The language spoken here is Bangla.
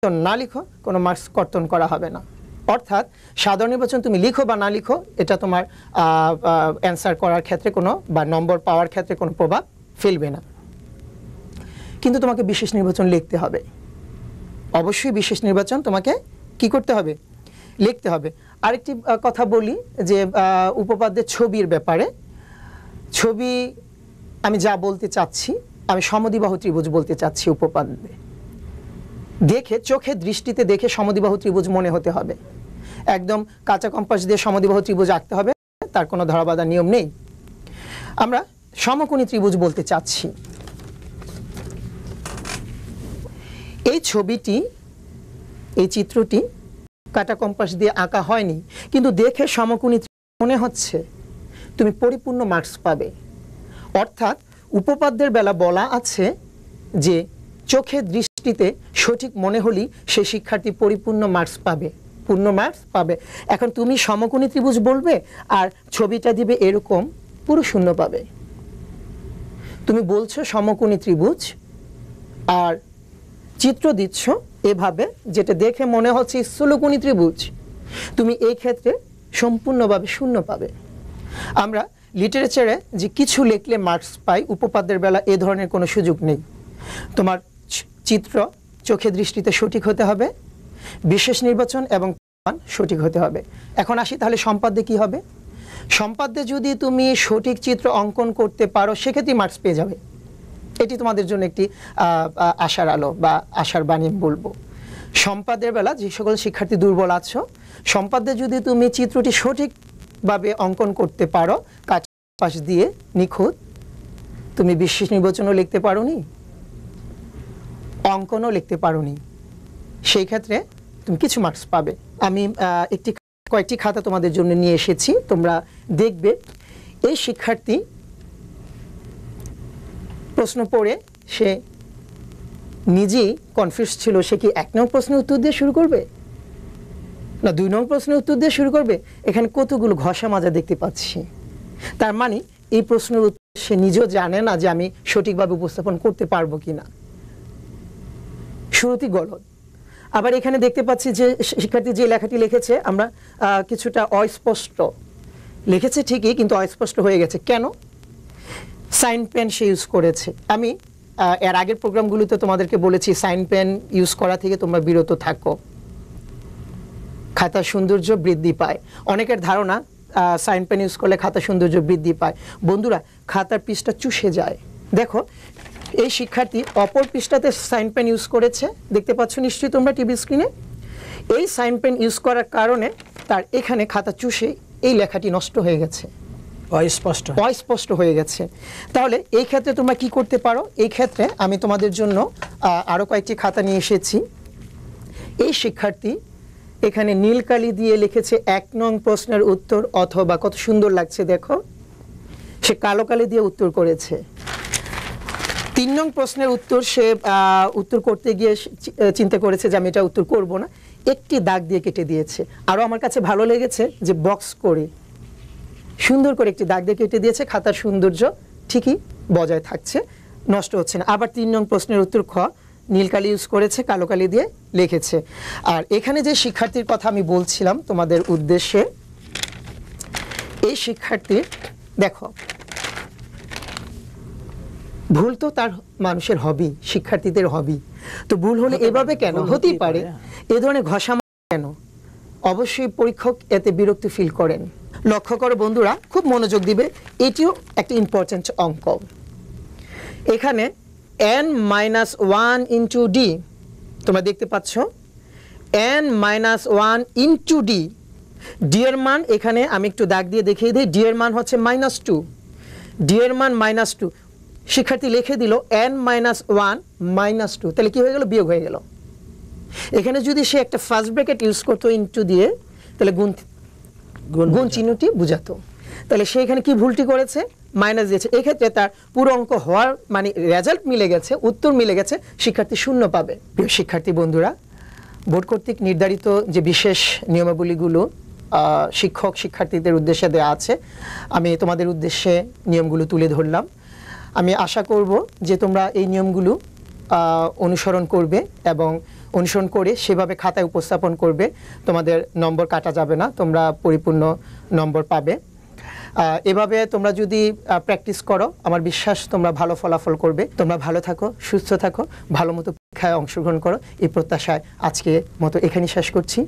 না লিখো কোনো মার্কস কর্তন করা হবে না। অর্থাৎ সাধারণ নির্বাচন তুমি লিখো বা না লিখো এটা তোমার অ্যান্সার করার ক্ষেত্রে কোনো বা নম্বর পাওয়ার ক্ষেত্রে কোনো প্রভাব ফেলবে না। কিন্তু তোমাকে বিশেষ নির্বাচন লিখতে হবে, অবশ্যই বিশেষ নির্বাচন তোমাকে কি করতে হবে, লিখতে হবে। আরেকটি কথা বলি যে উপপাদ্যের ছবির ব্যাপারে, ছবি আমি যা বলতে চাচ্ছি, আমি সমদ্বিবাহু ত্রিভুজ বলতে চাচ্ছি। উপপাদ্যে দেখে চোখের দৃষ্টিতে দেখে সমদ্বিবাহু ত্রিভুজ মনে হতে হবে, একদম কাঁচা কম্পাস দিয়ে সমদ্বিবাহু ত্রিভুজ আঁকতে হবে, তার কোনো ধরাবাঁধা নিয়ম নেই। আমরা সমকোণী ত্রিভুজ বলতে চাচ্ছি। এই ছবিটি, এই চিত্রটি কাঁটা কম্পাস দিয়ে আঁকা হয়নি, কিন্তু দেখে সমকোণী মনে হচ্ছে, তুমি পরিপূর্ণ মার্কস পাবে। অর্থাৎ উপপাদ্যের বেলা বলা আছে যে চোখের দৃষ্টিতে সঠিক মনে হলেই সে শিক্ষার্থী পরিপূর্ণ মার্কস পাবে, পূর্ণ মার্কস পাবে। এখন তুমি সমকোণী ত্রিভুজ বলবে আর ছবিটা দিবে এরকম, পুরো শূন্য পাবে। তুমি বলছো সমকোণী ত্রিভুজ আর চিত্র দিচ্ছ এভাবে, যেটা দেখে মনে হচ্ছে স্থূলকোণী ত্রিভুজ, তুমি এই ক্ষেত্রে সম্পূর্ণভাবে শূন্য পাবে। আমরা লিটারেচারে যে কিছু লিখলে মার্কস পাই, উপপাদ্যের বেলা এ ধরনের কোনো সুযোগ নেই। তোমার চিত্র চোখের দৃষ্টিতে সঠিক হতে হবে, বিশেষ নির্বাচন এবং সঠিক হতে হবে। এখন আসি তাহলে সম্পাদ্যে কি হবে। সম্পাদ্যে যদি তুমি সঠিক চিত্র অঙ্কন করতে পারো সেক্ষেত্রে মার্কস পেয়ে যাবে। এটি তোমাদের জন্য একটি আশার আলো বা আশার বাণী বলবো। সম্পাদ্যের বেলা যে সকল শিক্ষার্থী দুর্বল আছো, সম্পাদ্যে যদি তুমি চিত্রটি সঠিকভাবে অঙ্কন করতে পারো, কাঁচা কম্পাস দিয়ে নিখুঁত, তুমি বিশেষ নির্বাচনও লিখতে পারোনি, অঙ্কনও লিখতে পারোনি, সেই ক্ষেত্রে তুমি কিছু মার্কস পাবে। আমি কয়েকটি খাতা তোমাদের জন্য নিয়ে এসেছি, তোমরা দেখবে। এই শিক্ষার্থী প্রশ্ন পড়ে সে নিজেই কনফিউজ ছিল, সে কি 1 নং প্রশ্নের উত্তর দিয়ে শুরু করবে না 2 নং প্রশ্নের উত্তর দিয়ে শুরু করবে। এখানে কতগুলো ঘষা মাজা দেখতে পাচ্ছি। তার মানে এই প্রশ্নের উত্তর সে নিজেও জানে না যে আমি সঠিকভাবে উপস্থাপন করতে পারবো কিনা, শুরুতেই গলদ। আবার এখানে দেখতে পাচ্ছি যে শিক্ষার্থী যে লেখাটি লিখেছে, আমরা কিছুটা অস্পষ্ট লিখেছে ঠিকই, কিন্তু অস্পষ্ট হয়ে গেছে কেন? সাইন পেন সে ইউজ করেছে। আমি এর আগের প্রোগ্রামগুলোতে তোমাদেরকে বলেছি সাইন পেন ইউজ করা থেকে তোমরা বিরত থাকো, খাতার সৌন্দর্য বৃদ্ধি পায়। অনেকের ধারণা সাইন পেন ইউজ করলে খাতার সৌন্দর্য বৃদ্ধি পায়। বন্ধুরা, খাতার পৃষ্ঠা চুষে যায়। দেখো এই শিক্ষার্থী অপর পৃষ্ঠাতে সাইন পেন ইউজ করেছে, দেখতে পাচ্ছ নিশ্চয়ই তোমরা টিভি স্ক্রিনে। এই সাইন পেন ইউজ করার কারণে তার এখানে খাতা চুষে এই লেখাটি নষ্ট হয়ে গেছে, অস্পষ্ট হয়ে গেছে। তাহলে এই ক্ষেত্রে তোমরা কি করতে পারো? এই ক্ষেত্রে আমি তোমাদের জন্য আরো কয়েকটি খাতা নিয়ে এসেছি। এই শিক্ষার্থী এখানে নীল কালি দিয়ে লিখেছে 1 নং প্রশ্নের উত্তর, অথবা কত সুন্দর লাগছে দেখো, সে কালো কালি দিয়ে উত্তর করেছে। 3 নং প্রশ্নের উত্তর সে উত্তর করতে গিয়ে চিন্তা করেছে যে আমি এটা উত্তর করব না, একটি দাগ দিয়ে কেটে দিয়েছে। আরও আমার কাছে ভালো লেগেছে যে বক্স করে সুন্দর করে একটি দাগ দিয়ে কেটে দিয়েছে, খাতার সৌন্দর্য ঠিকই বজায় থাকছে, নষ্ট হচ্ছে না। আবার 3 নং প্রশ্নের উত্তর খ নীল কালি ইউজ করেছে, কালো কালি দিয়ে লিখেছে। আর এখানে যে শিক্ষার্থীর কথা আমি বলছিলাম তোমাদের উদ্দেশ্যে, এই শিক্ষার্থীর দেখো ভুল তো তার মানুষের হবি, শিক্ষার্থীদের হবি, তো ভুল হলে এভাবে কেন হতেই পারে, এ ধরনের ঘষা কেন? অবশ্যই পরীক্ষক এতে বিরক্তি ফিল করেন। লক্ষ্য করো বন্ধুরা, খুব মনোযোগ দিবে, এটিও একটা ইম্পর্টেন্ট অঙ্ক। এখানে n-1 ইন্টু ডি, তোমরা দেখতে পাচ্ছ n-1 ইন্টু ডি, ডি এর মান এখানে আমি একটু দাগ দিয়ে দেখিয়ে দিই, ডি এর মান হচ্ছে -2, ডি এর মান -2। শিক্ষার্থী লিখে দিল n-1 -2, তাহলে কি হয়ে গেল? বিয়োগ হয়ে গেল। এখানে যদি সে একটা ফার্স্ট ব্র্যাকেট ইউজ করতো ইন্টু দিয়ে, তাহলে গুণ চিহ্নটি বুঝাতো। তাহলে সে এখানে কি ভুলটি করেছে? মাইনাস দিয়েছে। এক্ষেত্রে তার পুরো অঙ্ক হওয়ার মানে রেজাল্ট মিলে গেছে, উত্তর মিলে গেছে, শিক্ষার্থী 0 পাবে। প্রিয় শিক্ষার্থী বন্ধুরা, বোর্ড কর্তৃক নির্ধারিত যে বিশেষ নিয়মাবলীগুলো শিক্ষক শিক্ষার্থীদের উদ্দেশ্যে দেওয়া আছে, আমি তোমাদের উদ্দেশ্যে নিয়মগুলো তুলে ধরলাম। আমি আশা করব যে তোমরা এই নিয়মগুলো অনুসরণ করবে এবং অনুসরণ করে সেভাবে খাতায় উপস্থাপন করবে, তোমাদের নম্বর কাটা যাবে না, তোমরা পরিপূর্ণ নম্বর পাবে। এভাবে তোমরা যদি প্র্যাকটিস করো, আমার বিশ্বাস তোমরা ভালো ফলাফল করবে। তোমরা ভালো থাকো, সুস্থ থাকো, ভালো মতো পরীক্ষায় অংশগ্রহণ করো, এই প্রত্যাশায় আজকে মতো এখানেই শেষ করছি।